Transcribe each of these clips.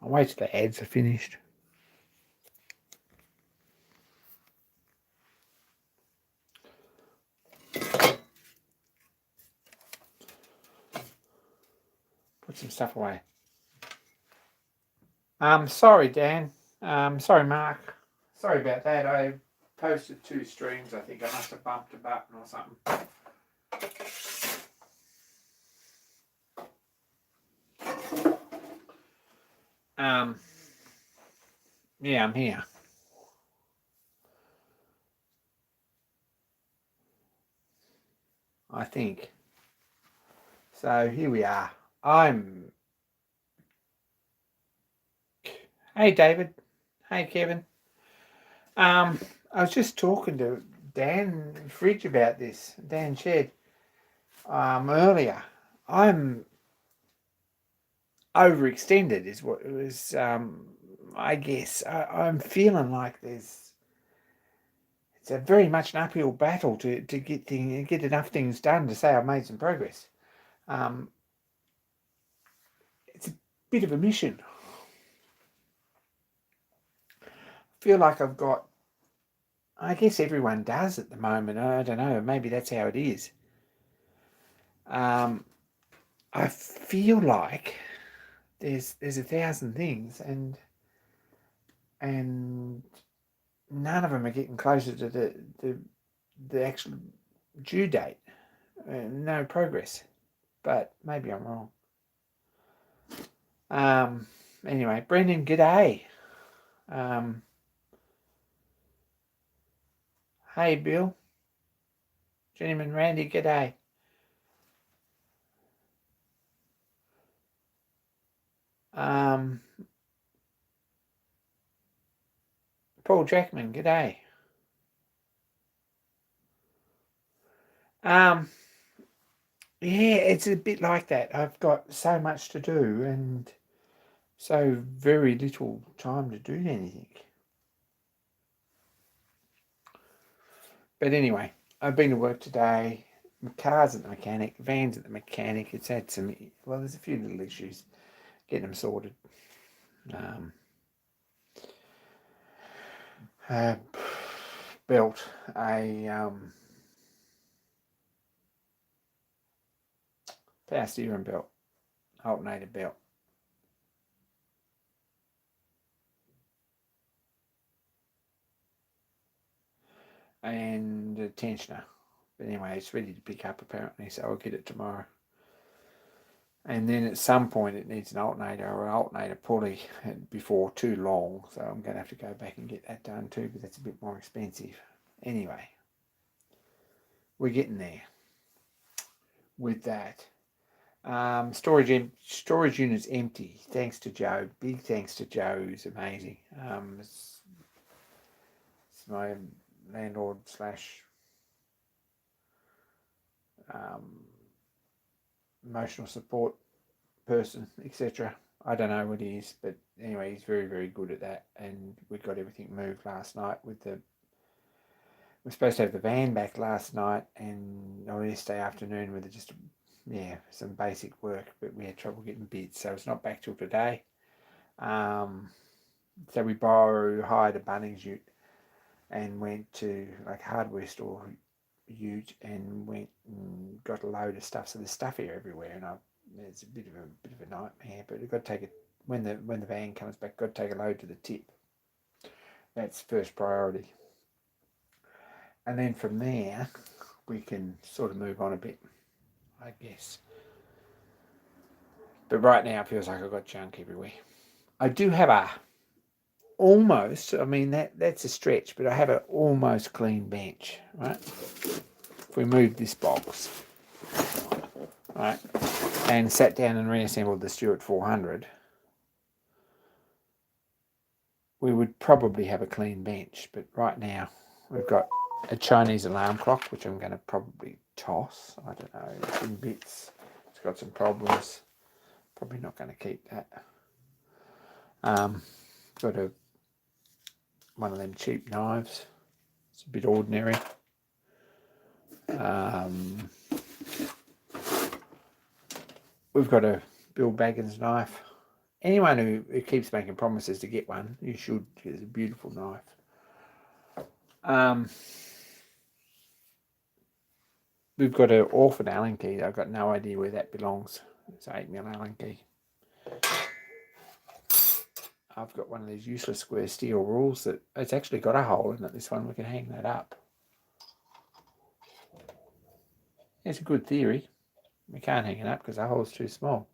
I'll wait till the ads are finished. Put some stuff away. Sorry, Dan. Sorry, Mark. Sorry about that. I posted 2 streams. I think I must have bumped a button or something. Yeah, I'm here. I think. So here we are. Hey, David. Hey, Kevin. I was just talking to Dan Fridge about this. Dan Shed. Earlier. I'm overextended is what it was. I guess I'm feeling like it's a very much an uphill battle to get enough things done to say I've made some progress. It's a bit of a mission. I feel like I've got, I guess everyone does at the moment. I don't know, maybe that's how it is. I feel like there's 1,000 things and none of them are getting closer to the actual due date. No progress, but maybe I'm wrong. Anyway, Brendan, g'day. Hey, Bill. Gentleman Randy, g'day. Paul Jackman, g'day. Yeah, it's a bit like that. I've got so much to do and so very little time to do anything. But anyway, I've been to work today. My car's at the mechanic, van's at the mechanic. It's had some, well, there's a few little issues. Getting them sorted. Built a power steering belt, alternator belt. And a tensioner. But anyway, it's ready to pick up apparently, so I'll get it tomorrow. And then at some point it needs an alternator or an alternator pulley before too long, so I'm going to have to go back and get that done too, but that's a bit more expensive. Anyway, we're getting there with that. Storage unit's empty, thanks to Joe. Big thanks to Joe, who's amazing. It's my landlord slash emotional support person, etc. I don't know what he is, but anyway, he's very, very good at that. And we got everything moved last night we're supposed to have the van back last night or yesterday afternoon with just some basic work, but we had trouble getting bids, so it's not back till today. So we hired a Bunnings ute and went to like a hardware store ute and went and got a load of stuff. So there's stuff here everywhere, and it's a bit of a nightmare. But we've got to take it when the van comes back. Got to take a load to the tip. That's first priority, and then from there we can sort of move on a bit, I guess. But right now it feels like I've got junk everywhere. I do have almost, I mean that's a stretch, but I have an almost clean bench, right? If we move this box, right, and sat down and reassembled the Stewart 400, we would probably have a clean bench. But right now we've got a Chinese alarm clock, which I'm going to probably toss. I don't know, it's in bits. It's got some problems. Probably not going to keep that. Got one of them cheap knives. It's a bit ordinary. We've got a Bill Baggins knife anyone who keeps making promises to get one, you should. It's a beautiful knife. We've got an orphan Allen key. I've got no idea where that belongs. It's an 8mm Allen key. I've got one of these useless square steel rules that it's actually got a hole in it. This one, we can hang that up. It's a good theory. We can't hang it up because the hole's too small.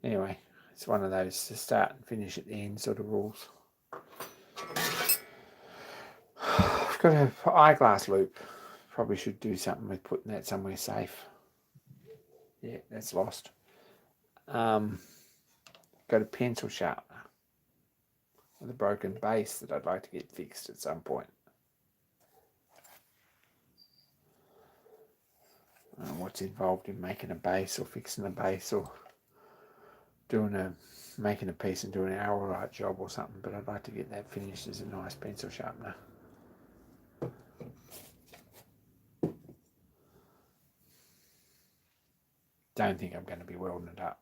Anyway, it's one of those to start and finish at the end sort of rules. I've got an eyeglass loop. Probably should do something with putting that somewhere safe. Yeah, that's lost. Got a pencil sharpener with a broken base that I'd like to get fixed at some point. I don't know what's involved in making a base or fixing a base or making a piece and doing an alright job or something, but I'd like to get that finished as a nice pencil sharpener. Don't think I'm going to be welding it up.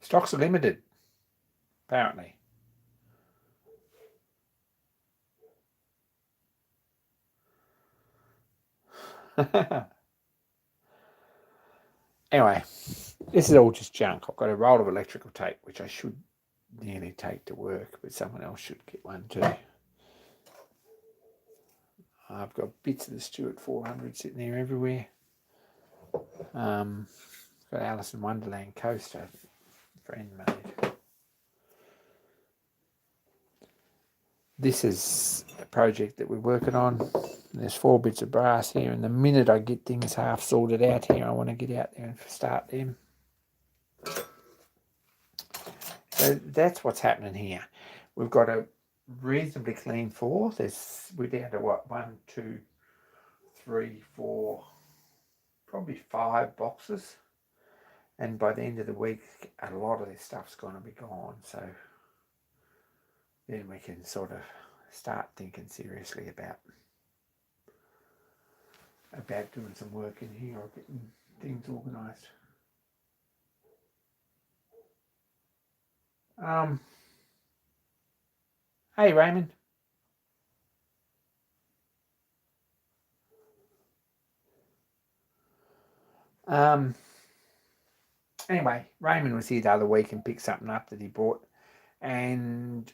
Stocks are limited, apparently. Anyway, this is all just junk. I've got a roll of electrical tape, which I should nearly take to work, but someone else should get one too. I've got bits of the Stewart 400 sitting there everywhere. Got Alice in Wonderland coaster, friend made. This is a project that we're working on. There's 4 bits of brass here, and the minute I get things half sorted out here, I want to get out there and start them. So that's what's happening here. We've got a reasonably clean floor. We're down to what, 1, 2, 3, 4, probably 5 boxes. And by the end of the week, a lot of this stuff's going to be gone. So then we can sort of start thinking seriously about doing some work in here or getting things organised. Hey, Raymond. Anyway, Raymond was here the other week and picked something up that he bought, and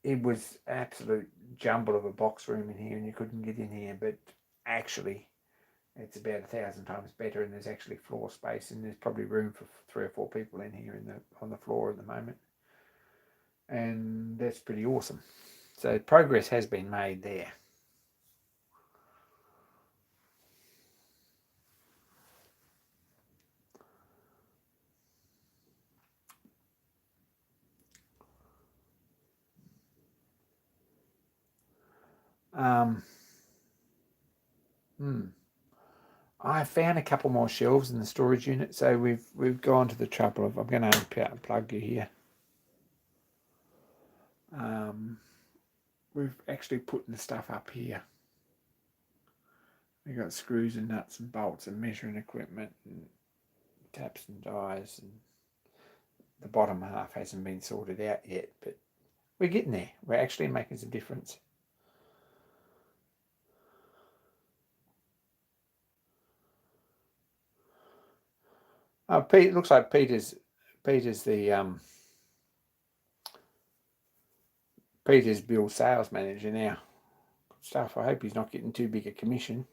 it was absolute jumble of a box room in here, and you couldn't get in here. But actually, it's about 1,000 times better, and there's actually floor space, and there's probably room for 3 or 4 people in here on the floor at the moment, and that's pretty awesome. So progress has been made there. I found a couple more shelves in the storage unit, so we've gone to the trouble of, I'm going to unplug you here. We've actually put the stuff up here. We've got screws and nuts and bolts and measuring equipment and taps and dies, and the bottom half hasn't been sorted out yet, but we're getting there. We're actually making some difference. Oh, Pete, looks like Peter's the Peter's Bill's sales manager now. Good stuff. I hope he's not getting too big a commission.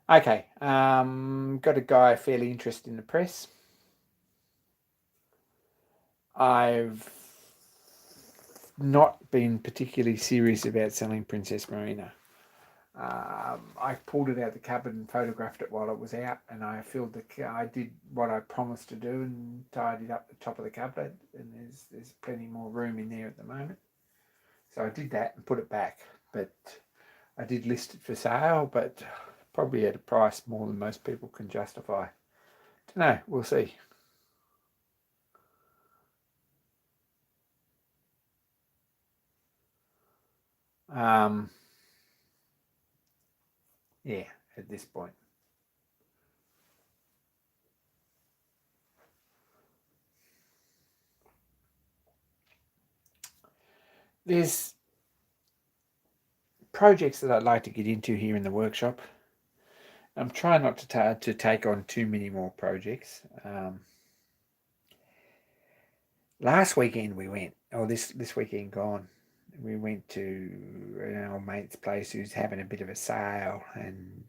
Okay, got a guy fairly interested in the press. I've not been particularly serious about selling Princess Marina. I pulled it out of the cupboard and photographed it while it was out, and I did what I promised to do and tidied up the top of the cupboard, and there's plenty more room in there at the moment. So I did that and put it back, but I did list it for sale, but probably at a price more than most people can justify. Don't know, we'll see. Yeah, at this point. There's projects that I'd like to get into here in the workshop. I'm trying not to take on too many more projects. Last weekend we went, or this weekend gone, we went to an old mate's place who's having a bit of a sale, and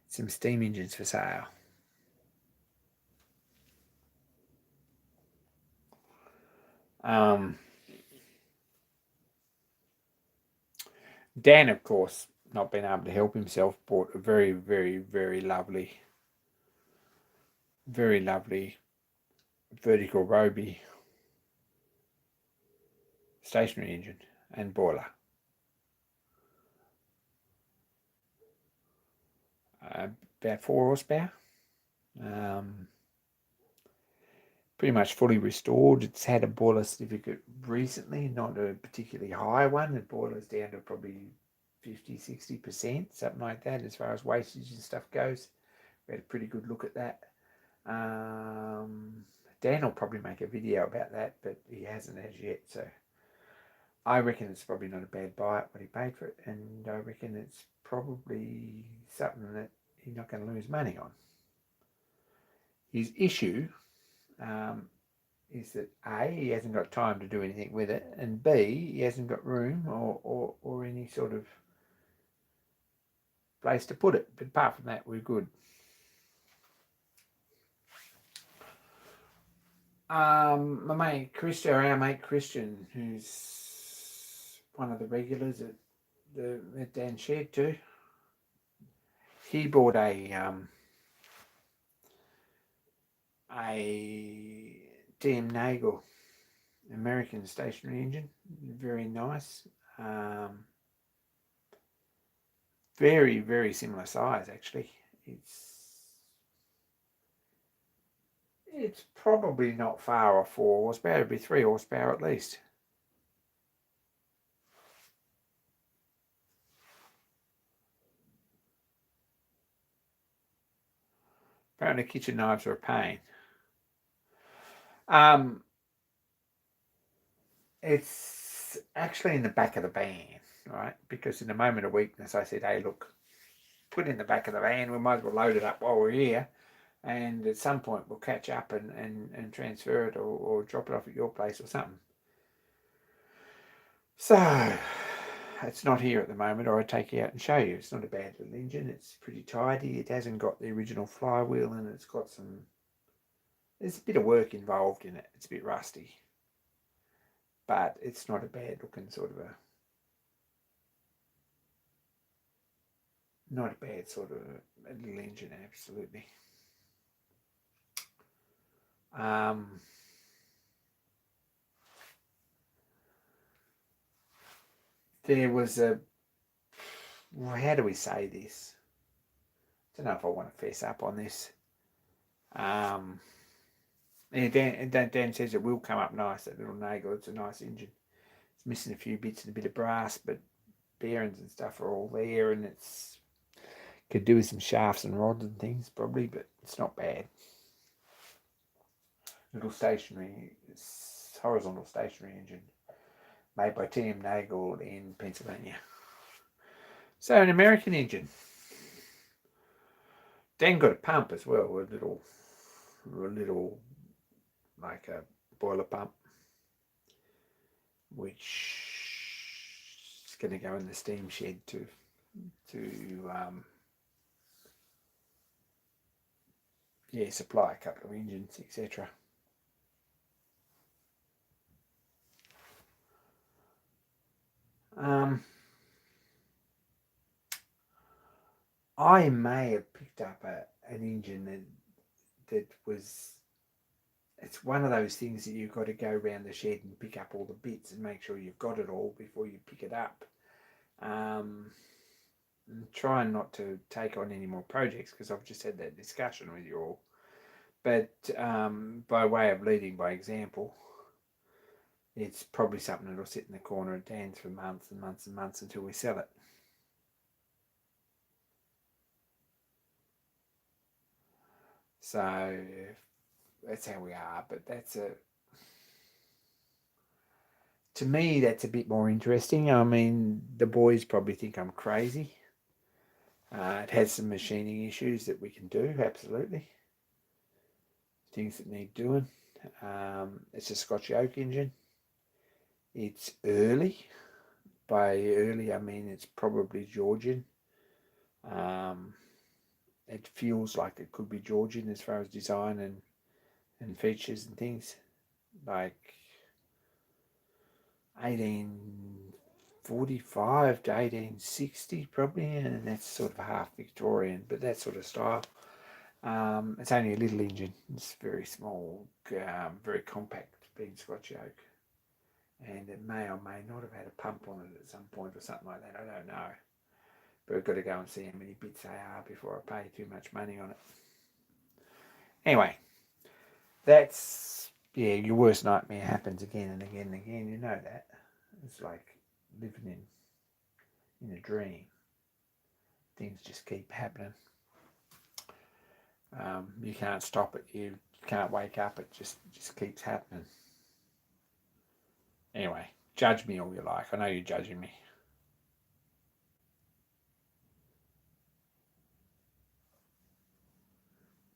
some steam engines for sale. Um, Dan, of course, not being able to help himself, bought a very, very, very lovely vertical Roby stationary engine and boiler. About 4 horsepower. Um, Pretty much fully restored. It's had a boiler certificate recently, not a particularly high one. The boiler's down to probably 50, 60%, something like that, as far as wastage and stuff goes. We had a pretty good look at that. Dan will probably make a video about that, but he hasn't as yet, so I reckon it's probably not a bad buy at what he paid for it, and I reckon it's probably something that he's not going to lose money on. His issue is that A, he hasn't got time to do anything with it, and B, he hasn't got room or any sort of place to put it. But apart from that, we're good. Our mate Christian, who's one of the regulars at Dan's shed too, he bought a DM Nagel American stationary engine, very nice. Very, very similar size actually. It's probably not far off 4 horsepower. It'd be 3 horsepower at least. Apparently kitchen knives are a pain. It's actually in the back of the van, right? Because in a moment of weakness, I said, hey, look, put it in the back of the van. We might as well load it up while we're here. And at some point, we'll catch up and transfer it or drop it off at your place or something. So it's not here at the moment, or I'd take it out and show you. It's not a bad little engine. It's pretty tidy. It hasn't got the original flywheel, and it's got there's a bit of work involved in it. It's a bit rusty. But it's not a bad looking not a bad sort of a little engine, absolutely. There was how do we say this? I don't know if I want to fess up on this. And Dan says it will come up nice, that little Nagel. It's a nice engine. It's missing a few bits and a bit of brass, but bearings and stuff are all there, and it's could do with some shafts and rods and things probably, but it's not bad. Little stationary, horizontal stationary engine made by TM Nagel in Pennsylvania. So an American engine. Dan got a pump as well, a little like a boiler pump, which is going to go in the steam shed to supply a couple of engines, etc. I may have picked up an engine that was. It's one of those things that you've got to go around the shed and pick up all the bits and make sure you've got it all before you pick it up. I'm trying not to take on any more projects because I've just had that discussion with you all. But by way of leading by example, it's probably something that'll sit in the corner of Dan's for months and months and months until we sell it. So that's how we are. But to me, that's a bit more interesting. I mean, the boys probably think I'm crazy. It has some machining issues that we can do, absolutely. Things that need doing. It's a Scotch yoke engine. It's early. By early, I mean it's probably Georgian. It feels like it could be Georgian as far as design and features and things. Like 1845 to 1860 probably, and that's sort of half Victorian, but that sort of style. It's only a little engine. It's very small, very compact, being Scotch yoke. And it may or may not have had a pump on it at some point or something like that. I don't know. But we've got to go and see how many bits they are before I pay too much money on it. Anyway, that's, yeah, your worst nightmare happens again and again and again. You know that. It's like living in a dream. Things just keep happening. You can't stop it. You can't wake up. It just keeps happening. Anyway, judge me all you like. I know you're judging me.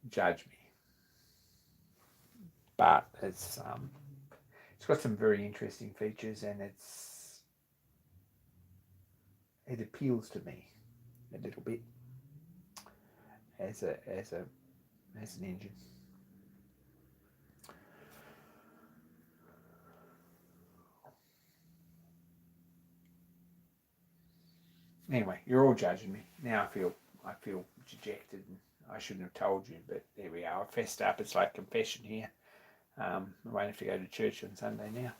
Judge me. But it's got some very interesting features, and it appeals to me a little bit as an engine. Anyway, you're all judging me. Now I feel dejected, and I shouldn't have told you, but there we are. I fessed up. It's like confession here. I won't have to go to church on Sunday now.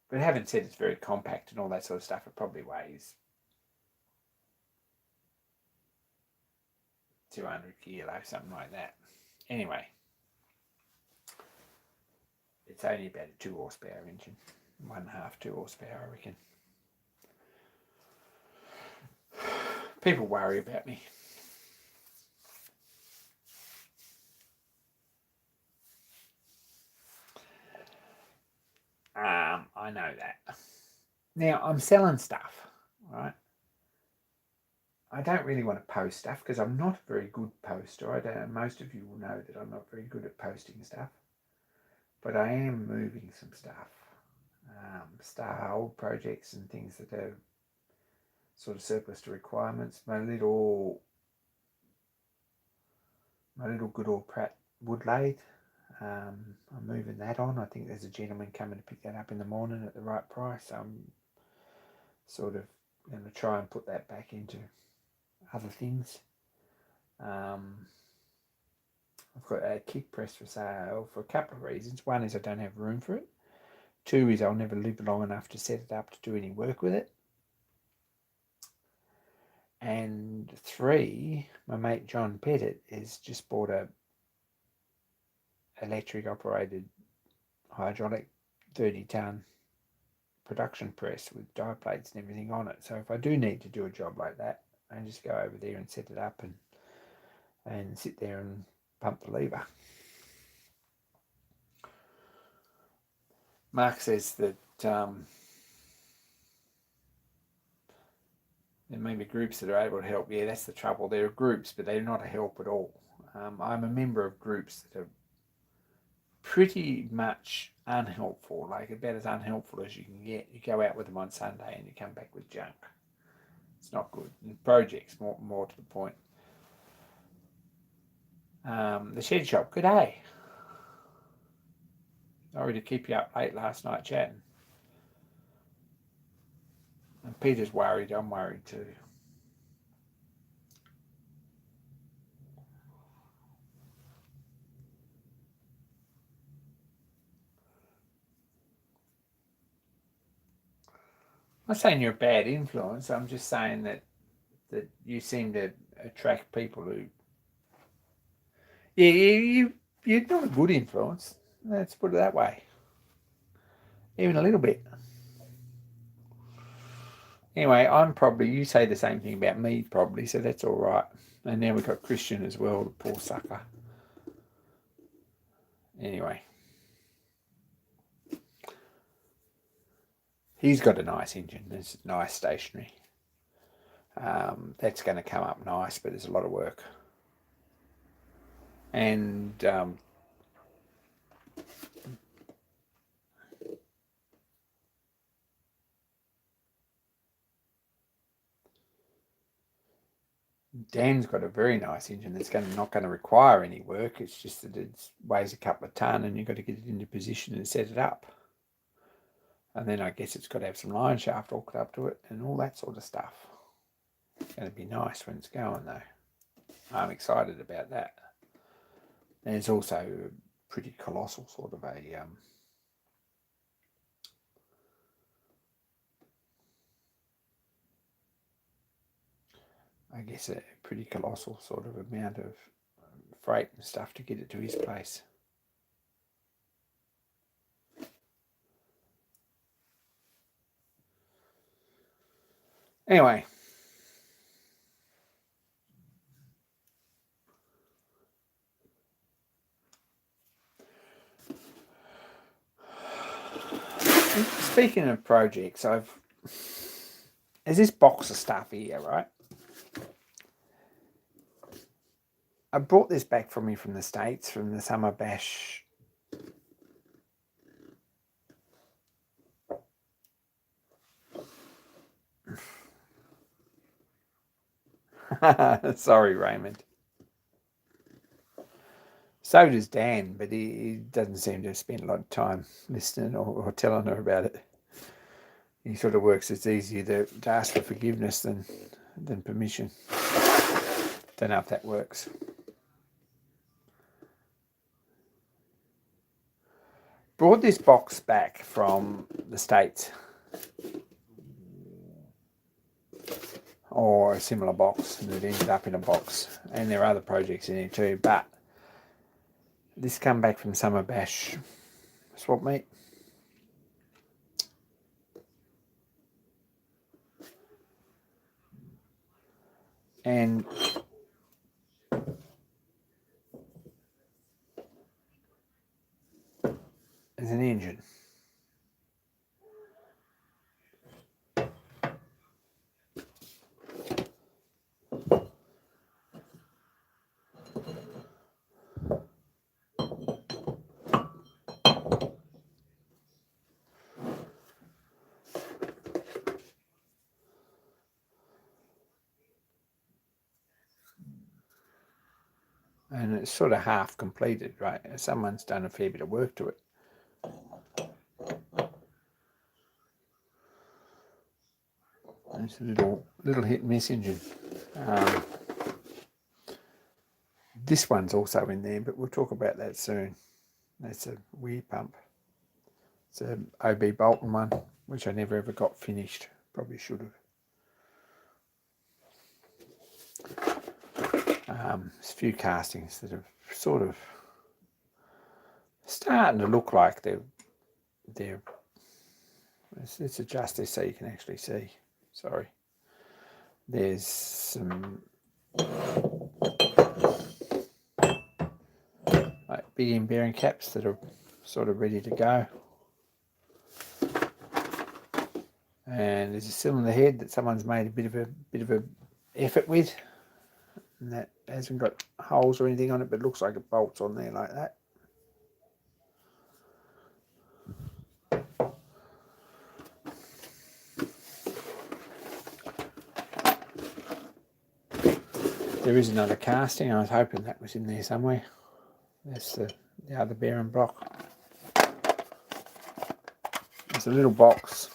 But having said it's very compact and all that sort of stuff, it probably weighs 200 kilos, something like that. Anyway, it's only about a 2 horsepower engine. 1.5, 2 horsepower, I reckon. People worry about me. I know that. Now, I'm selling stuff, right? I don't really want to post stuff because I'm not a very good poster. Most of you will know that I'm not very good at posting stuff. But I am moving some stuff. Old projects and things that are sort of surplus to requirements. My little good old Pratt wood lathe. I'm moving that on. I think there's a gentleman coming to pick that up in the morning at the right price. I'm sort of going to try and put that back into other things. I've got a kick press for sale for a couple of reasons. One is I don't have room for it. 2 is I'll never live long enough to set it up to do any work with it. And 3, my mate John Pettit has just bought a electric operated hydraulic 30-ton production press with die plates and everything on it. So if I do need to do a job like that, I can just go over there and set it up and sit there and pump the lever. Mark says that there may be groups that are able to help. Yeah, that's the trouble. There are groups, but they're not a help at all. I'm a member of groups that are pretty much unhelpful, like about as unhelpful as you can get. You go out with them on Sunday and you come back with junk. It's not good. And projects, more to the point. The shed shop, good day. Sorry to keep you up late last night chatting. And Peter's worried, I'm worried too. I'm not saying you're a bad influence. I'm just saying that you seem to attract people who, yeah, you're not a good influence. Let's put it that way. Even a little bit. Anyway, you say the same thing about me probably, so that's all right. And now we've got Christian as well, the poor sucker. Anyway. He's got a nice engine. It's nice stationary. That's going to come up nice, but there's a lot of work. And Dan's got a very nice engine that's not going to require any work. It's just that it weighs a couple of tonne and you've got to get it into position and set it up. And then I guess it's got to have some line shaft hooked up to it and all that sort of stuff. It's going to be nice when it's going though. I'm excited about that. There's also a pretty colossal sort of a I guess a pretty colossal sort of amount of freight and stuff to get it to his place. Anyway, speaking of projects, there's this box of stuff here, right? I brought this back from me from the States, from the summer bash. Sorry, Raymond. So does Dan, but he doesn't seem to have spent a lot of time listening or telling her about it. He sort of works, it's easier to ask for forgiveness than permission. Don't know if that works. Brought this box back from the States, or a similar box that ended up in a box, and there are other projects in it too, but this come back from Summer Bash swap meet. And there's an engine. And it's sort of half completed, right? Someone's done a fair bit of work to it. It's a little hit and miss engine. This one's also in there, but we'll talk about that soon. That's a weir pump. It's a OB Bolton one, which I never ever got finished. Probably should have. There's a few castings that have sort of starting to look like they're let's adjust this so you can actually see. Sorry. There's some like big end bearing caps that are sort of ready to go. And there's a cylinder head that someone's made a bit of a effort with. And that hasn't got holes or anything on it, but it looks like it bolts on there like that. There is another casting. I was hoping that was in there somewhere. That's the other bearing block. It's a little box.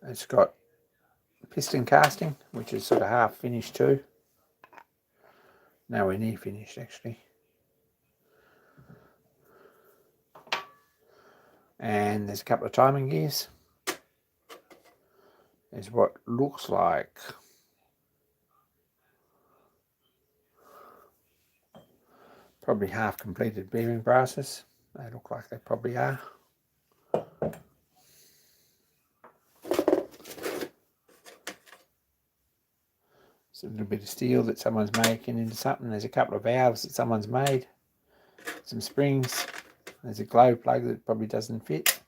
It's got piston casting, which is sort of half finished too. Nowhere near finished actually. And there's a couple of timing gears. There's what looks like probably half completed bearing brasses. They look like they probably are. It's a little bit of steel that someone's making into something. There's a couple of valves that someone's made. Some springs. There's a glow plug that probably doesn't fit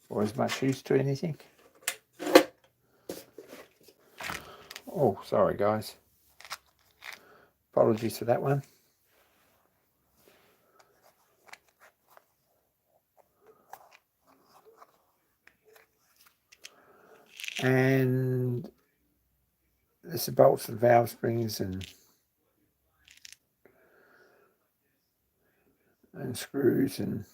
or as much use to anything. Oh, sorry guys. Apologies for that one. And there's the bolts and valve springs and screws and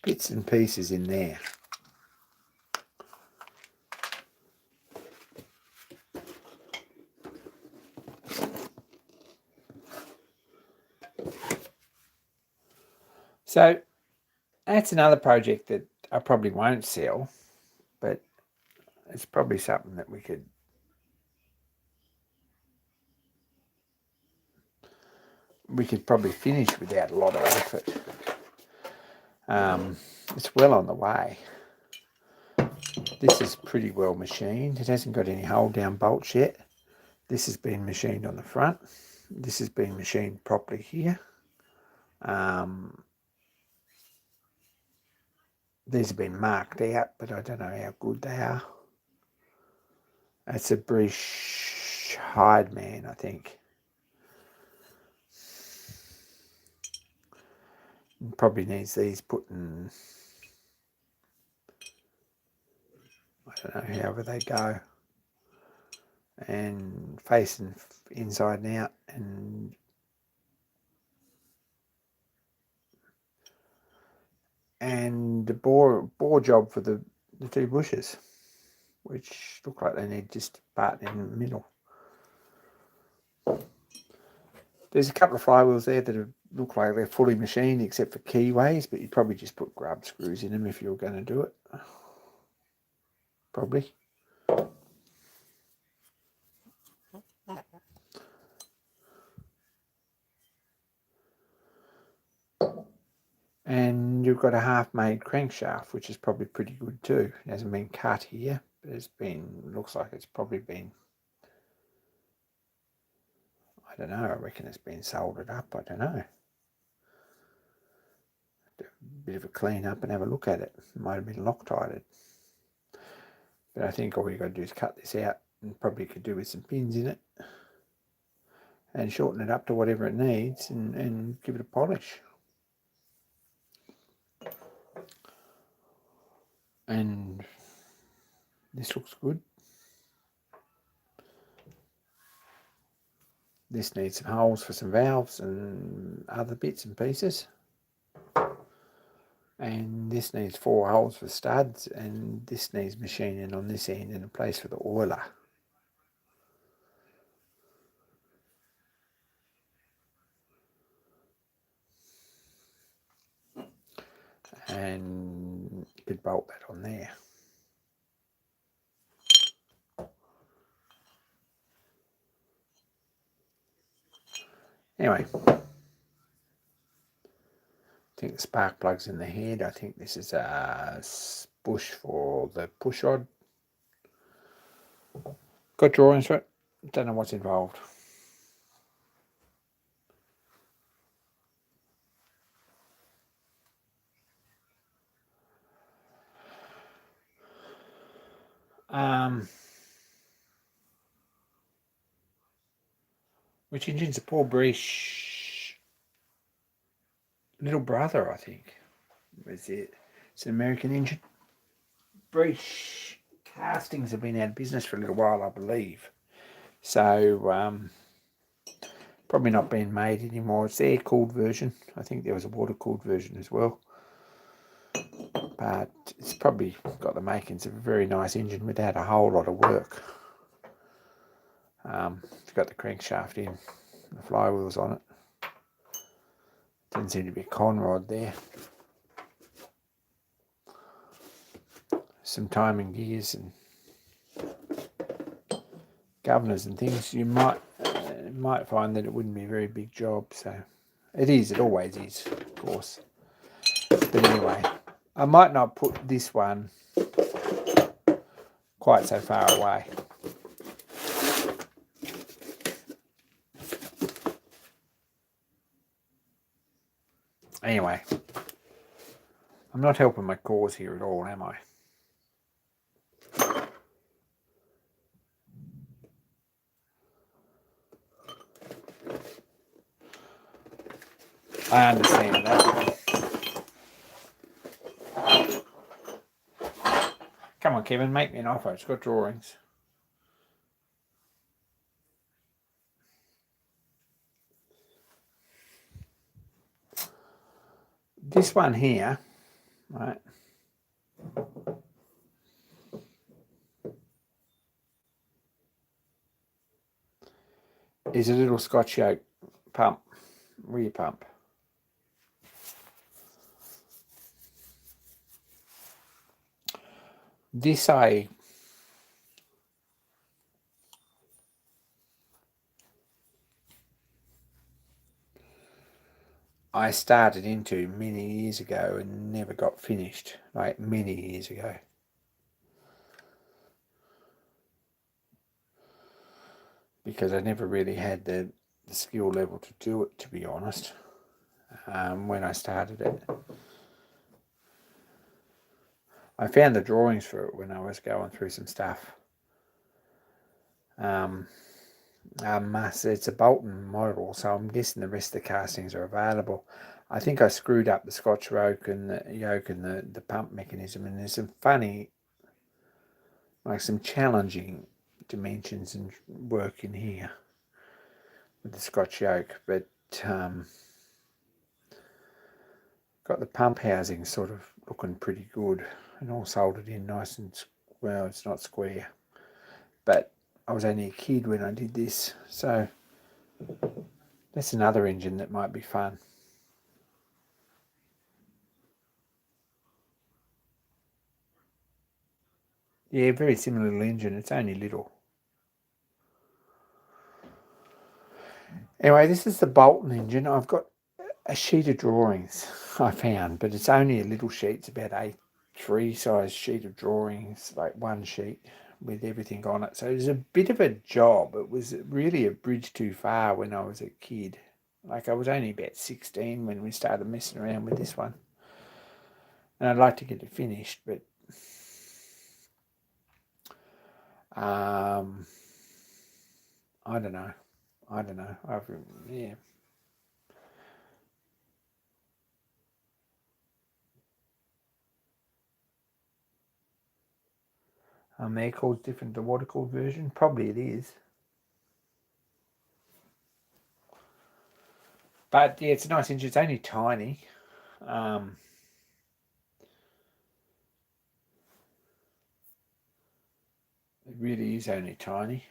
bits and pieces in there. So that's another project that I probably won't sell, but it's probably something that we could probably finish without a lot of effort. It's well on the way. This is pretty well machined. It hasn't got any hold down bolts yet. This has been machined on the front. This has been machined properly here. These have been marked out, but I don't know how good they are. That's a British hide man, I think. Probably needs these put in, I don't know, however they go, and facing inside and out, and the bore job for the two bushes, which look like they need just part in the middle. There's a couple of flywheels there that look like they're fully machined except for keyways, but you'd probably just put grub screws in them if you were going to do it. Probably. And you've got a half-made crankshaft, which is probably pretty good too. It hasn't been cut here, but looks like it's probably been, I don't know, I reckon it's been soldered up, I don't know. A bit of a clean up and have a look at it. It might have been Loctited. But I think all you've got to do is cut this out, and probably could do with some pins in it and shorten it up to whatever it needs and give it a polish. And this looks good. This needs some holes for some valves and other bits and pieces. And this needs 4 holes for studs, and this needs machining on this end and a place for the oiler. And you could bolt that on there. Anyway, I think the spark plug's in the head. I think this is a bush for the push rod. Got drawings for it. Don't know what's involved. Which engine's a Paul British little brother, I think. Is it? It's an American engine. British castings have been out of business for a little while, I believe. So probably not being made anymore. It's the air-cooled version. I think there was a water-cooled version as well. But it's probably got the makings of a very nice engine without a whole lot of work. It's got the crankshaft in, the flywheels on it. Didn't seem to be a con rod there. Some timing gears and governors and things. You might find that it wouldn't be a very big job. So it is. It always is, of course. But anyway, I might not put this one quite so far away. Anyway, I'm not helping my cause here at all, am I? I understand that. Come on, Kevin, make me an offer. It's got drawings. This one here, right, is a little Scotch yoke pump, rear pump. This I started into many years ago and never got finished, like many years ago. Because I never really had the skill level to do it, to be honest, when I started it. I found the drawings for it when I was going through some stuff. It's a Bolton model, so I'm guessing the rest of the castings are available. I think I screwed up the Scotch yoke and the pump mechanism, and there's some funny, like some challenging dimensions and work in here with the Scotch yoke, but got the pump housing sort of looking pretty good and all soldered in nice and, well, it's not square, but I was only a kid when I did this, so that's another engine that might be fun. Yeah, very similar little engine. It's only little. Anyway, this is the Bolton engine. I've got a sheet of drawings I found, but it's only a little sheet. It's about A3 size sheet of drawings, like one sheet with everything on it. So it was a bit of a job. It was really a bridge too far when I was a kid. Like I was only about 16 when we started messing around with this one. And I'd like to get it finished, but I don't know. Yeah. Air cooled different to water cooled version. Probably it is. But yeah, it's a nice engine. It's only tiny. It really is only tiny.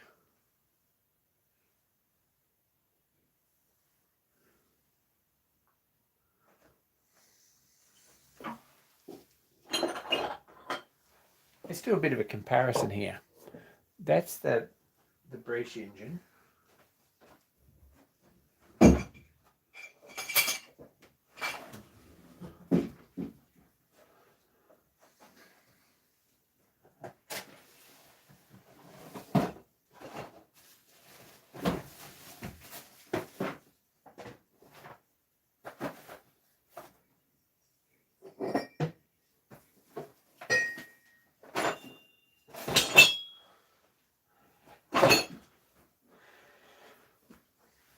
Let's do a bit of a comparison here. That's the breech engine.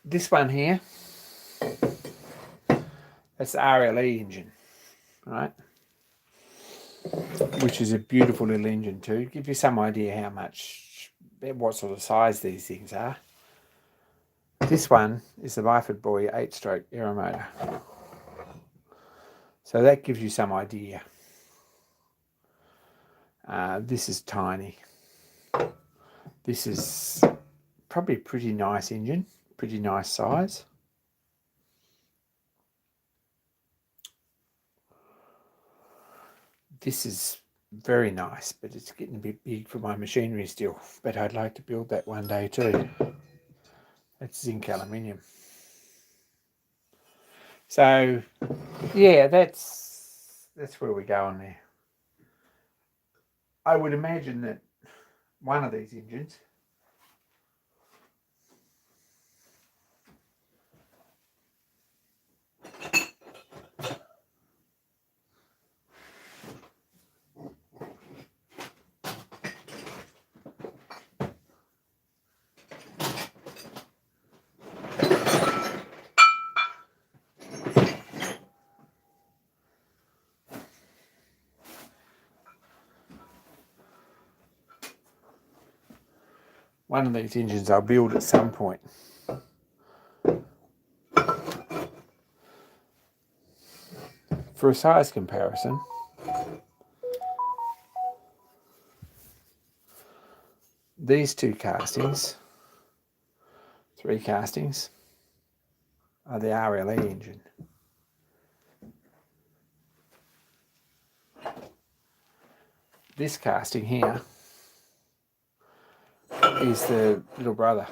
This one here, that's the RLE engine, right? Which is a beautiful little engine too. Give you some idea what sort of size these things are. This one is the Byford Boy 8-stroke aeromotor. So that gives you some idea. This is tiny. This is probably a pretty nice engine, pretty nice size. This is very nice, but it's getting a bit big for my machinery still. But I'd like to build that one day too. That's zinc aluminium. So yeah, that's where we're going there. I would imagine that one of these engines one of these engines I'll build at some point. For a size comparison, these two castings, 3 castings, are the RLE engine. This casting here is the little brother.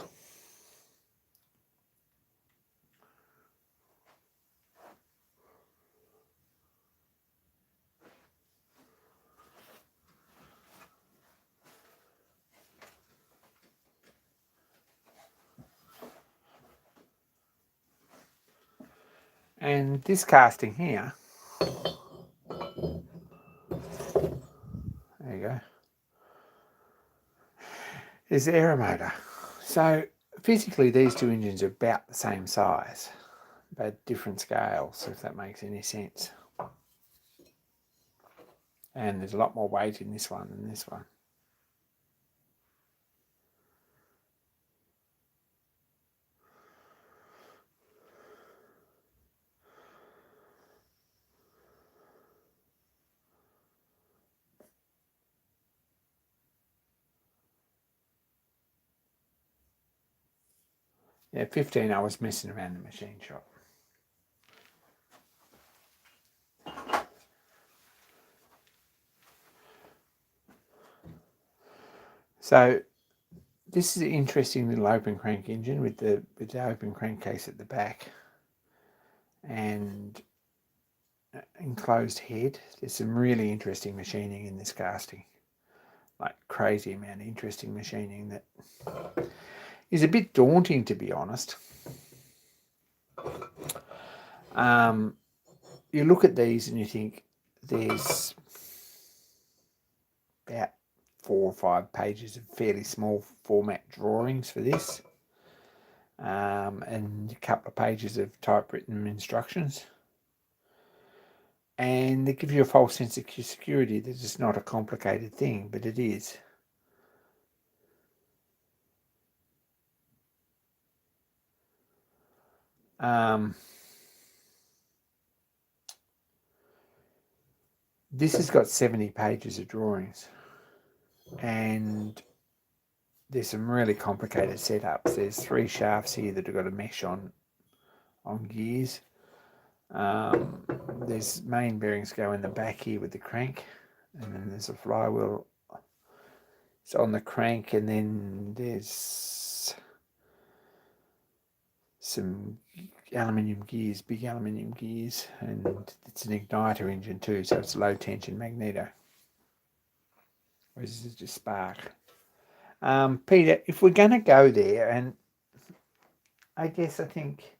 And this casting here, there you go, is the aeromotor. So physically these two engines are about the same size, but different scales, if that makes any sense. And there's a lot more weight in this one than this one. Yeah, 15 I was messing around the machine shop. So this is an interesting little open crank engine with the open crankcase at the back and enclosed head. There's some really interesting machining in this casting, like crazy amount of interesting machining that is a bit daunting, to be honest. You look at these and you think there's about 4 or 5 pages of fairly small format drawings for this, and a couple of pages of typewritten instructions. And they give you a false sense of security that it's not a complicated thing, but it is. This has got 70 pages of drawings, and there's some really complicated setups. There's 3 shafts here that have got a mesh on gears. There's main bearings go in the back here with the crank, and then there's a flywheel. It's on the crank, and then there's some aluminium gears, big aluminium gears, and it's an igniter engine too, so it's low tension magneto. Whereas this is just spark. Peter, if we're going to go there, and I think,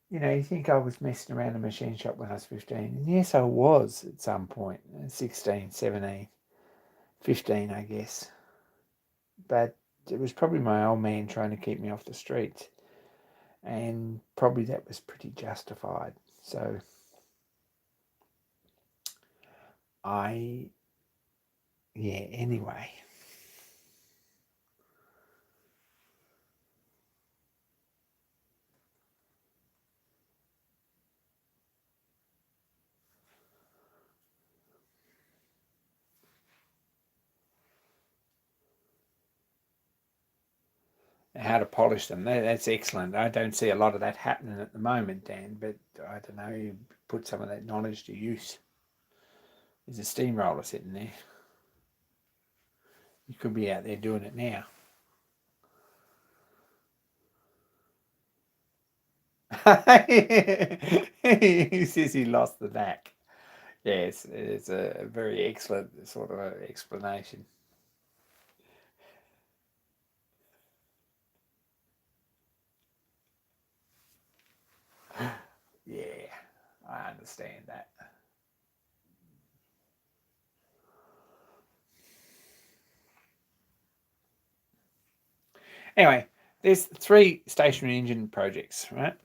you think I was messing around a machine shop when I was 15. And yes, I was at some point, 16, 17, 15, I guess. But it was probably my old man trying to keep me off the streets. And probably that was pretty justified. So anyway. How to polish them. That's excellent. I don't see a lot of that happening at the moment, Dan, but I don't know, you put some of that knowledge to use. There's a steamroller sitting there. You could be out there doing it now. He says he lost the knack. Yes, it's a very excellent sort of explanation. Yeah, I understand that. Anyway, there's 3 stationary engine projects, right?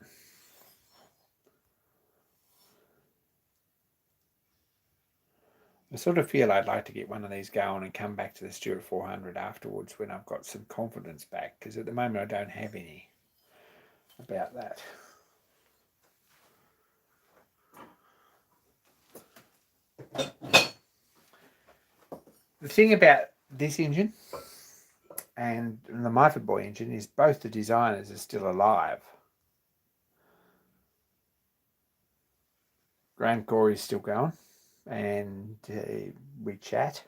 I sort of feel I'd like to get one of these going and come back to the Stuart 400 afterwards when I've got some confidence back, because at the moment I don't have any about that. The thing about this engine and the Myford Boy engine is both the designers are still alive. Grant Gorey's still going, and we chat,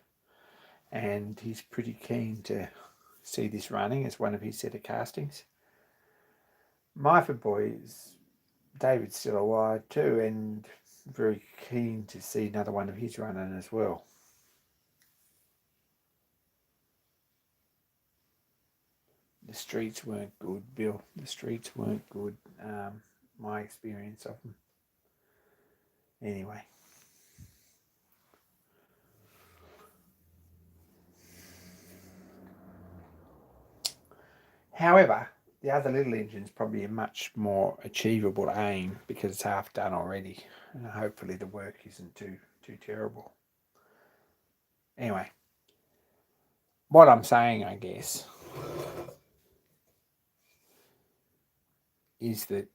and he's pretty keen to see this running as one of his set of castings. Myford Boys, David's still alive too, and very keen to see another one of his running as well. The streets weren't good, Bill. The streets weren't good. My experience of them. Anyway. However, the other little engine's probably a much more achievable aim because it's half done already, and hopefully the work isn't too terrible. Anyway, what I'm saying, I guess, is that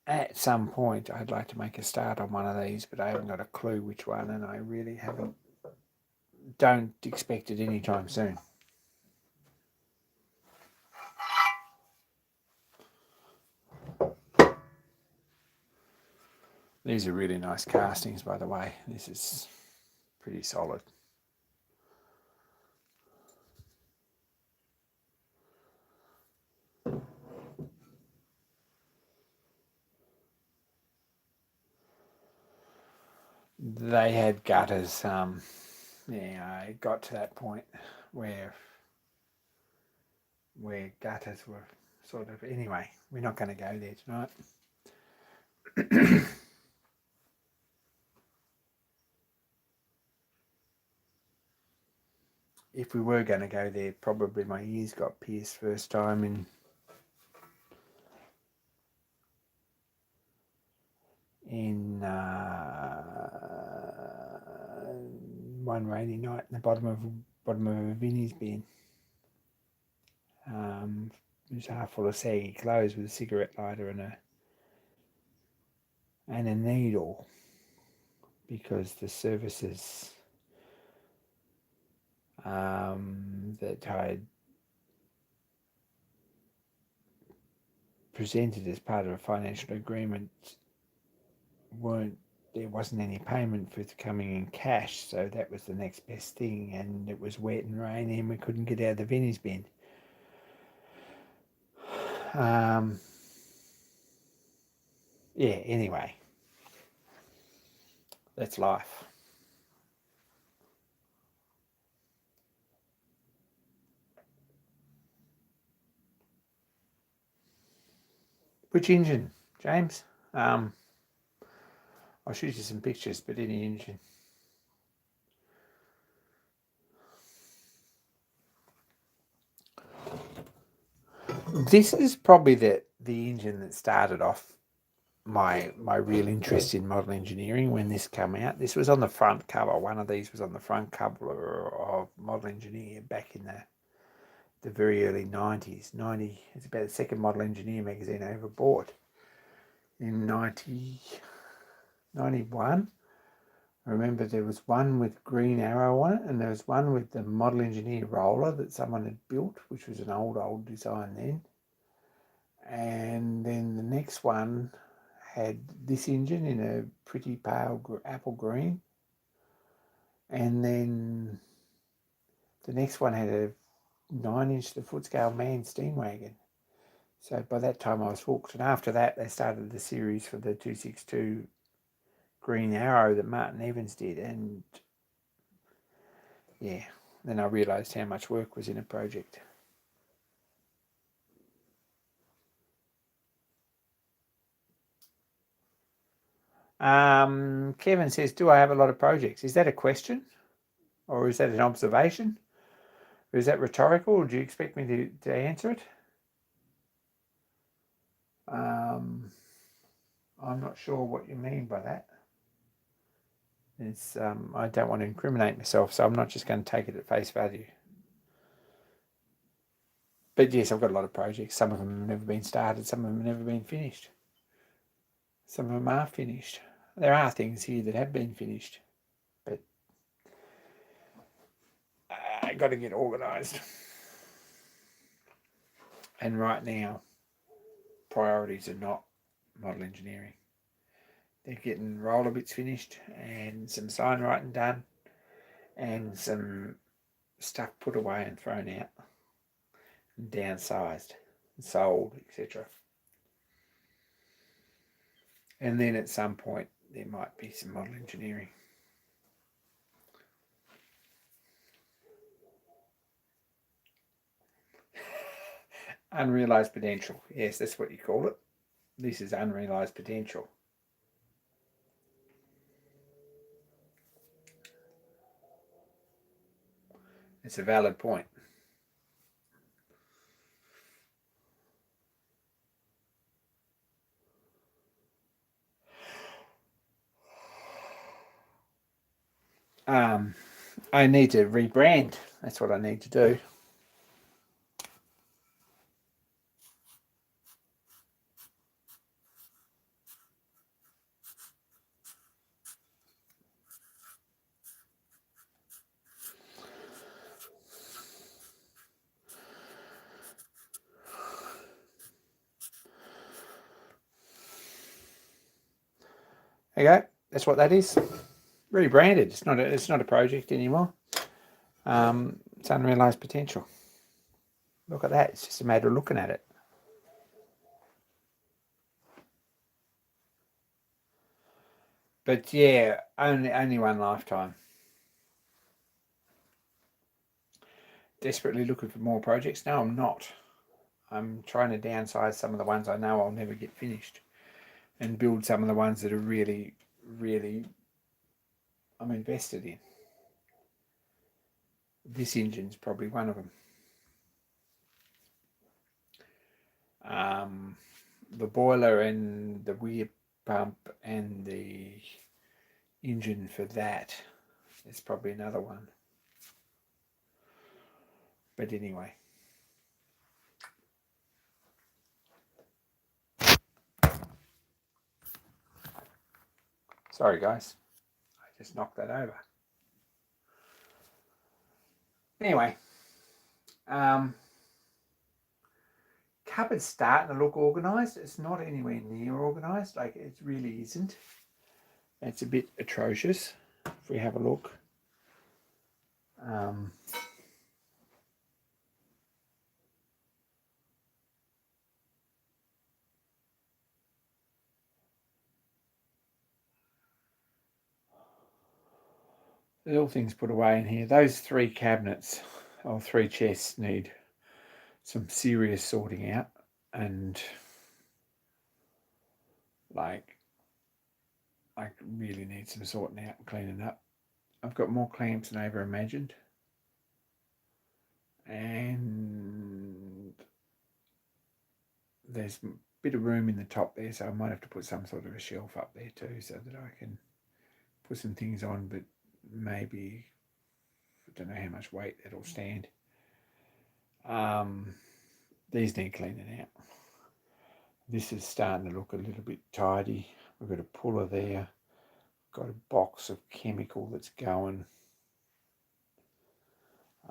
at some point I'd like to make a start on one of these, but I haven't got a clue which one, and I really don't expect it anytime soon. These are really nice castings, by the way. This is pretty solid. They had gutters. It got to that point where gutters were sort of... Anyway, we're not going to go there tonight. If we were going to go there, probably my ears got pierced first time in one rainy night in the bottom of a Vinnie's bin. It was half full of saggy clothes with a cigarette lighter and a needle, because the services that I had presented as part of a financial agreement there wasn't any payment for it coming in cash, so that was the next best thing, and it was wet and rainy and we couldn't get out of the Vinnie's bin. Anyway, that's life. Which engine, James? I'll shoot you some pictures, but any engine. This is probably the engine that started off my real interest in model engineering when this came out. This was on the front cover. One of these was on the front cover of Model Engineer back in the very early 90s. It's about the second Model Engineer magazine I ever bought. In 91, I remember there was one with Green Arrow on it, and there was one with the Model Engineer roller that someone had built, which was an old design then. And then the next one had this engine in a pretty pale apple green. And then the next one had a 9-inch, the foot-scale man steam wagon. So by that time I was hooked. And after that, they started the series for the 262 Green Arrow that Martin Evans did. And then I realised how much work was in a project. Kevin says, do I have a lot of projects? Is that a question? Or is that an observation? Or is that rhetorical? Or do you expect me to answer it? I'm not sure what you mean by that. I don't want to incriminate myself, so I'm not just going to take it at face value. But yes, I've got a lot of projects. Some of them have never been started. Some of them have never been finished. Some of them are finished. There are things here that have been finished, but I got to get organised. And right now, priorities are not model engineering. They're getting roller bits finished and some sign writing done and some stuff put away and thrown out and downsized and sold, etc. And then at some point there might be some model engineering. Unrealised potential. Yes, that's what you call it. This is unrealised potential. It's a valid point. I need to rebrand. That's what I need to do. There you go. That's what that is. Rebranded. It's not a project anymore. It's unrealised potential. Look at that. It's just a matter of looking at it. But yeah, only one lifetime. Desperately looking for more projects? No, I'm not. I'm trying to downsize some of the ones I know I'll never get finished and build some of the ones that are really, really I'm invested in. This engine's probably one of them. The boiler and the weir pump and the engine for that is probably another one. But anyway. Sorry guys, I just knocked that over. Anyway, cupboard's starting to look organised. It's not anywhere near organised, like it really isn't. It's a bit atrocious if we have a look. There's all things put away in here. Those 3 cabinets or 3 chests need some serious sorting out, and like I really need some sorting out and cleaning up. I've got more clamps than I ever imagined, and there's a bit of room in the top there, so I might have to put some sort of a shelf up there too, so that I can put some things on, but maybe I don't know how much weight that'll stand. These need cleaning out. This is starting to look a little bit tidy. We've got a puller there, got a box of chemical that's going.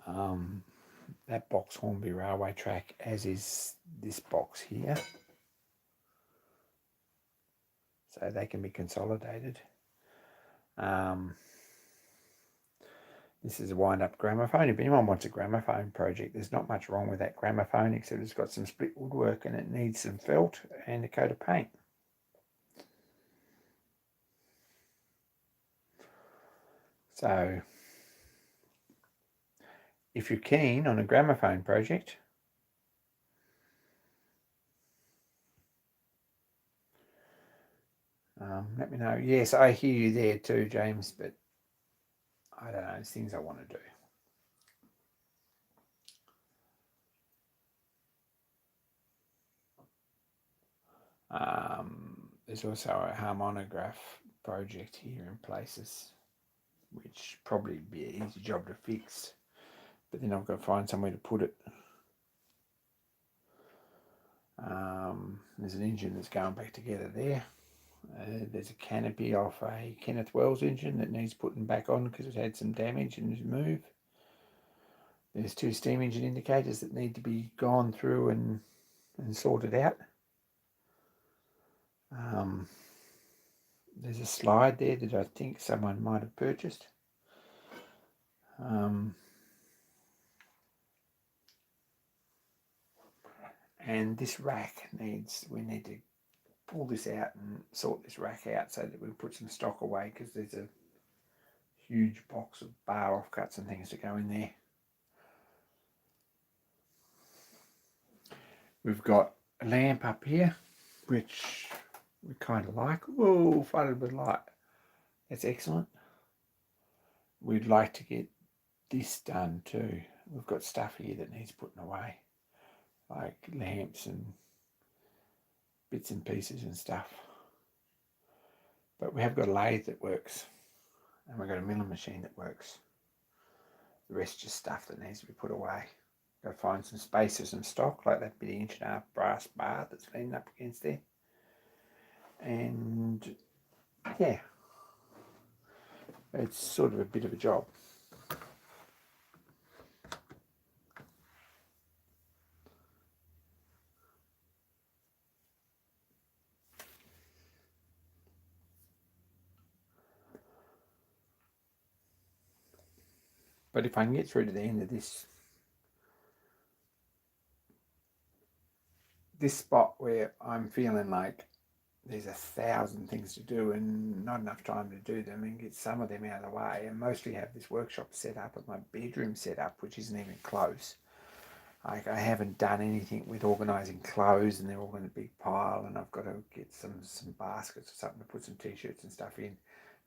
That box Hornby Railway Track, as is this box here. So they can be consolidated. This is a wind-up gramophone. If anyone wants a gramophone project, there's not much wrong with that gramophone, except it's got some split woodwork and it needs some felt and a coat of paint. So if you're keen on a gramophone project, let me know. Yes, I hear you there too, James, but I don't know, there's things I want to do. There's also a harmonograph project here in places. which probably be an easy job to fix. But then I've got to find somewhere to put it. There's an engine that's going back together there. There's a canopy off a Kenneth Wells engine that needs putting back on because it had some damage and move. There's 2 steam engine indicators that need to be gone through and sorted out. There's a slide there that I think someone might have purchased. And this rack we need to pull this out and sort this rack out so that we put some stock away, because there's a huge box of bar offcuts and things to go in there. We've got a lamp up here, which we kind of like. Whoa, flooded with light. That's excellent. We'd like to get this done too. We've got stuff here that needs putting away, like lamps and bits and pieces and stuff. But we have got a lathe that works, and we've got a milling machine that works. The rest just stuff that needs to be put away. Got to find some spacers and stock, like that bit of 1.5-inch brass bar that's leaning up against there. And yeah, it's sort of a bit of a job. But if I can get through to the end of this spot where I'm feeling like there's 1,000 things to do and not enough time to do them, and get some of them out of the way, and mostly have this workshop set up and my bedroom set up, which isn't even close. Like, I haven't done anything with organising clothes, and they're all in a big pile, and I've got to get some baskets or something to put some t-shirts and stuff in.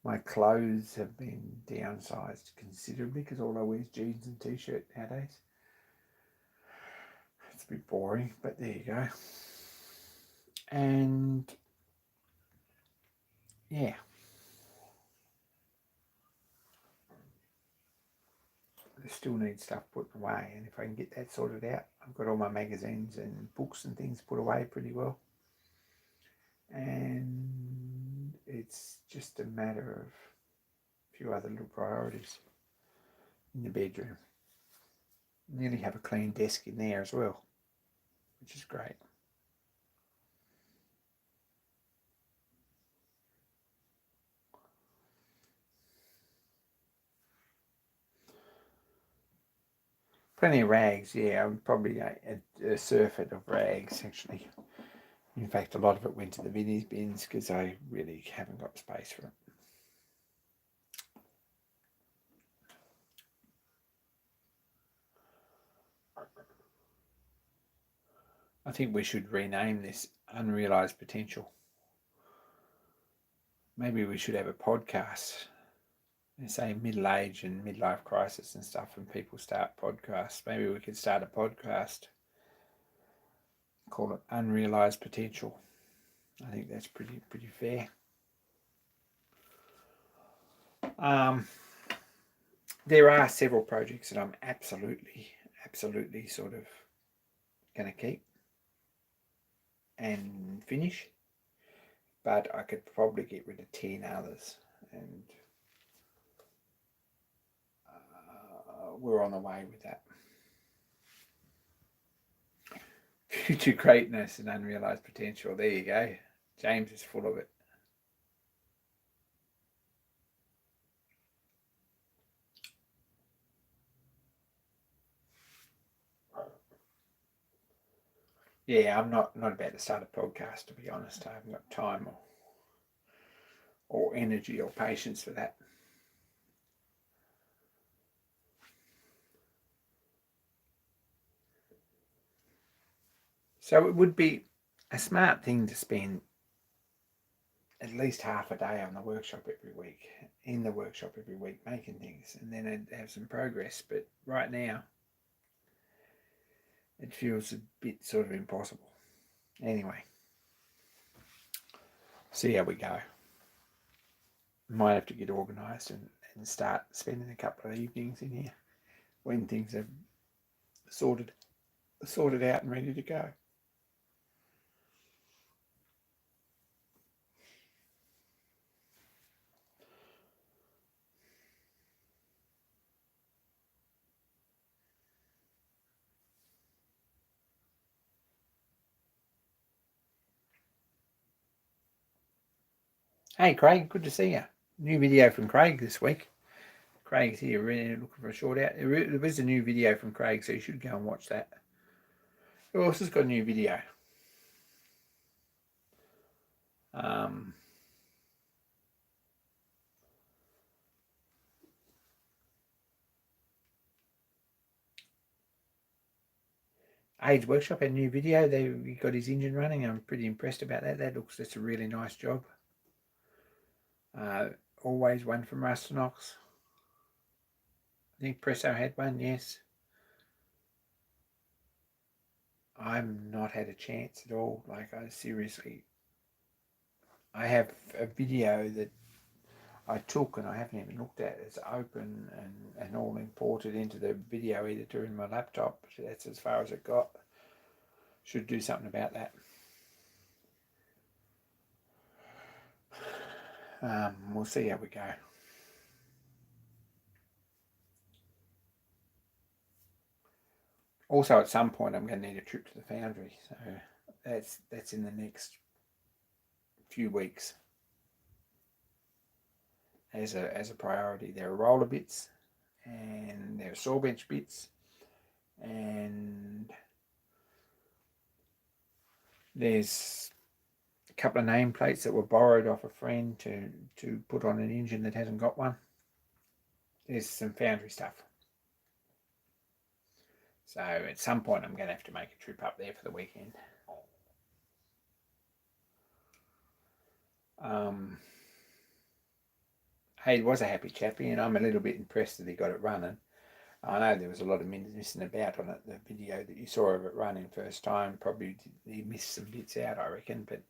My clothes have been downsized considerably because all I wear is jeans and t-shirt nowadays. It's a bit boring, but there you go. And yeah, I still need stuff put away, and if I can get that sorted out, I've got all my magazines and books and things put away pretty well. And it's just a matter of a few other little priorities in the bedroom. Nearly have a clean desk in there as well, which is great. Plenty of rags, yeah. I'm probably a surfeit of rags, actually. In fact, a lot of it went to the Vinnie's bins because I really haven't got space for it. I think we should rename this Unrealised Potential. Maybe we should have a podcast. They say middle age and midlife crisis and stuff, and people start podcasts. Maybe we could start a podcast, call it Unrealised Potential. I think that's pretty fair. There are several projects that I'm absolutely sort of going to keep and finish, but I could probably get rid of 10 others, and we're on the way with that. Future greatness and unrealised potential. There you go. James is full of it. Yeah, I'm not about to start a podcast, to be honest. I haven't got time or energy or patience for that. So it would be a smart thing to spend at least half a day on the workshop every week, in the workshop every week, making things, and then I'd have some progress. But right now, it feels a bit sort of impossible. Anyway, see how we go. Might have to get organised and and start spending a couple of evenings in here when things are sorted out and ready to go. Hey Craig, good to see you. New video from Craig this week. Craig's here really looking for a short out. There is a new video from Craig, so you should go and watch that. Who else has got a new video? Age Workshop had a new video. He got his engine running. I'm pretty impressed about that. That's a really nice job. Always one from Rustanox. I think Presso had one, yes. I've not had a chance at all. Like, I have a video that I took and I haven't even looked at. It's open and all imported into the video editor in my laptop. That's as far as it got. Should do something about that. We'll see how we go. Also, at some point, I'm going to need a trip to the foundry. So that's in the next few weeks as a priority. There are roller bits and there are saw bench bits, and there's a couple of nameplates that were borrowed off a friend to put on an engine that hasn't got one. There's some foundry stuff. So at some point I'm going to have to make a trip up there for the weekend. He was a happy chappy, and I'm a little bit impressed that he got it running. I know there was a lot of missing about on it. The video that you saw of it running first time, probably he missed some bits out, I reckon, but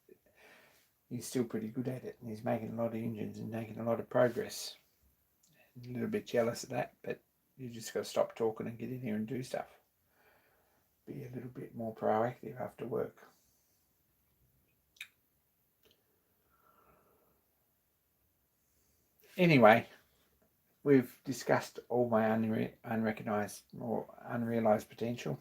he's still pretty good at it, and he's making a lot of engines and making a lot of progress. A little bit jealous of that, but you just got to stop talking and get in here and do stuff. Be a little bit more proactive after work. Anyway, we've discussed all my unrecognised or unrealised potential.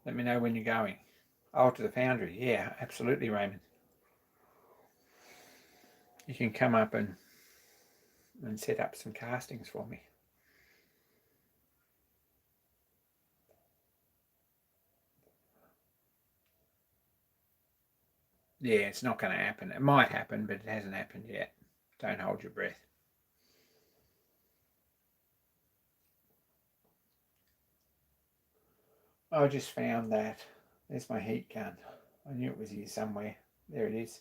Let me know when you're going. Oh, to the foundry. Yeah, absolutely, Raymond. You can come up and set up some castings for me. Yeah, it's not going to happen. It might happen, but it hasn't happened yet. Don't hold your breath. I just found that. There's my heat gun. I knew it was here somewhere. There it is.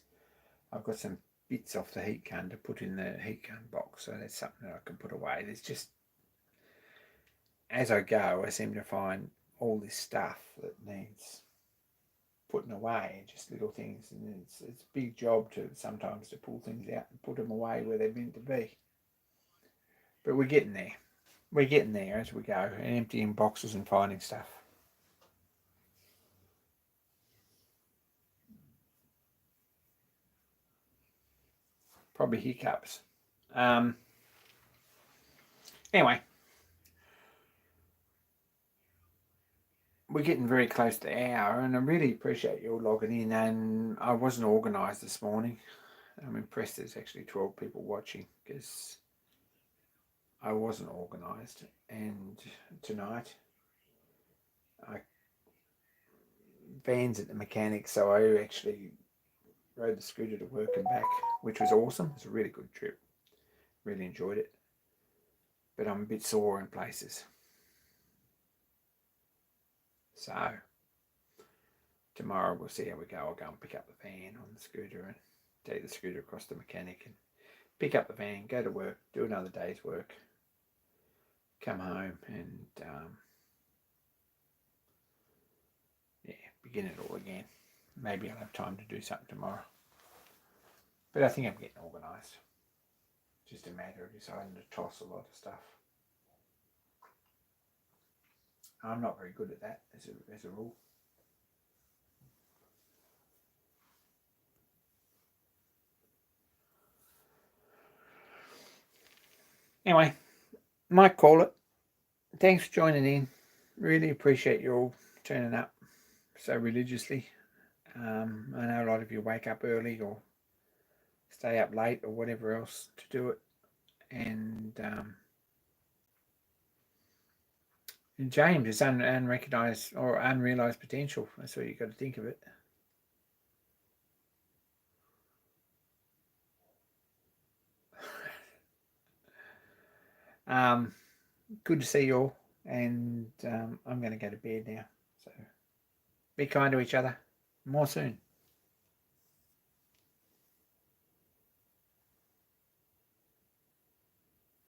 I've got some bits off the heat gun to put in the heat gun box, so that's something that I can put away. There's just, as I go, I seem to find all this stuff that needs putting away, just little things, and it's a big job to sometimes to pull things out and put them away where they're meant to be. But we're getting there. We're getting there as we go, and emptying boxes and finding stuff. Probably hiccups. Anyway, we're getting very close to the hour, and I really appreciate you all logging in. And I wasn't organised this morning. I'm impressed there's actually 12 people watching, because I wasn't organised. And tonight, van's at the mechanic, so I actually rode the scooter to work and back, which was awesome. It was a really good trip. Really enjoyed it. But I'm a bit sore in places. So tomorrow we'll see how we go. I'll go and pick up the van on the scooter and take the scooter across the mechanic and pick up the van, go to work, do another day's work, come home and begin it all again. Maybe I'll have time to do something tomorrow. But I think I'm getting organised. Just a matter of deciding to toss a lot of stuff. I'm not very good at that as a rule. Anyway, might call it. Thanks for joining in. Really appreciate you all turning up so religiously. I know a lot of you wake up early or stay up late or whatever else to do it. And James is unrecognized or unrealized potential. That's what you've got to think of it. Good to see you all, and I'm going to go to bed now. So be kind to each other. More soon.